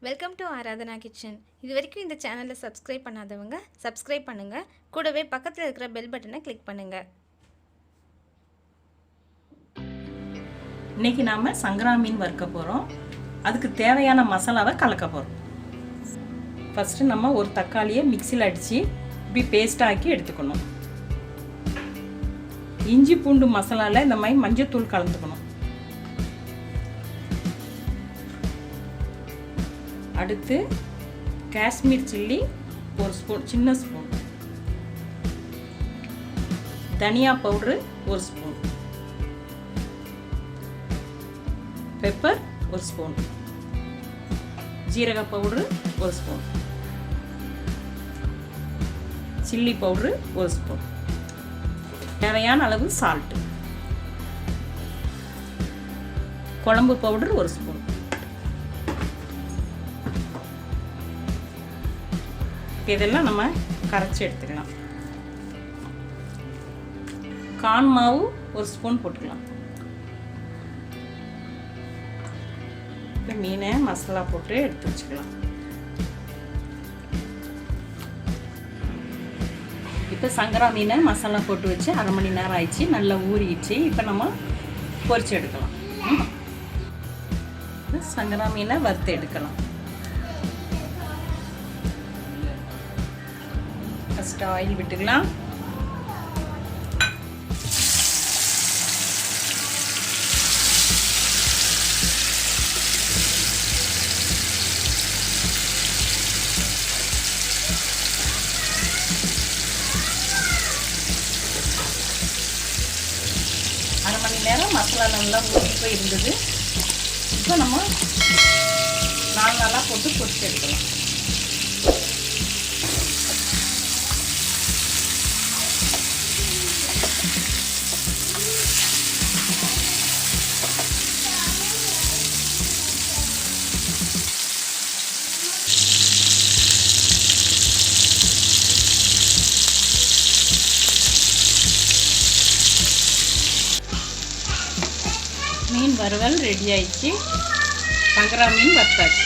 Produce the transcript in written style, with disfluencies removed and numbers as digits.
Welcome to Aradhana kitchen. இது வரைக்கும் இந்த சேனலை சப்ஸ்கிரைப் பண்ணாதவங்க சப்ஸ்கிரைப் பண்ணுங்கள். கூடவே பக்கத்தில் இருக்கிற பெல் பட்டனை கிளிக் பண்ணுங்கள். இன்றைக்கி நாம் சங்கரா மீன் வறுக்க போகிறோம். அதுக்கு தேவையான மசாலாவை கலக்க போகிறோம். ஃபஸ்ட்டு நம்ம ஒரு தக்காளியை மிக்சியில் அடித்து இப்படி பேஸ்ட்டாக்கி எடுத்துக்கணும். இஞ்சி பூண்டு மசாலாவில் இந்த மாதிரி மஞ்சத்தூள் கலந்துக்கணும். அடுத்து காஷ்மீர் சில்லி ஒரு ஸ்பூன், சின்ன ஸ்பூன், தனியா பவுட்ரு ஒரு ஸ்பூன், பெப்பர் ஒரு ஸ்பூன், ஜீரக பவுட்ரு ஒரு ஸ்பூன், சில்லி பவுட்ரு ஒரு ஸ்பூன், தேவையான அளவு சால்ட்டு, குழம்பு பவுடர் ஒரு ஸ்பூன். இதெல்லாம் நம்ம கரைச்சி எடுத்துக்கலாம். கார்ன் மாவு ஒரு ஸ்பூன் போட்டுக்கலாம். இப்போ மீனை மசாலா போட்டு எடுத்து வச்சுக்கலாம். இப்போ சங்கரா மீனை மசாலா போட்டு வச்சு அரை மணி நேரம் ஆயிடுச்சு, நல்லா ஊறிடுச்சு. இப்போ நம்ம பொரிச்சு எடுக்கலாம். சங்கரா மீனை வறுத்து எடுக்கலாம். ஃபஸ்ட்டு ஆயில் விட்டுக்கலாம். அரை மணி நேரம் மசாலா நல்லா ஊறி போய் இருந்தது. இப்போ நம்ம நாலு போட்டு பொரிச்சு எடுக்கலாம். மீன் வறுவல் ரெடி ஆயிடுச்சு. சங்கரா மீன் வறுத்தாச்சு.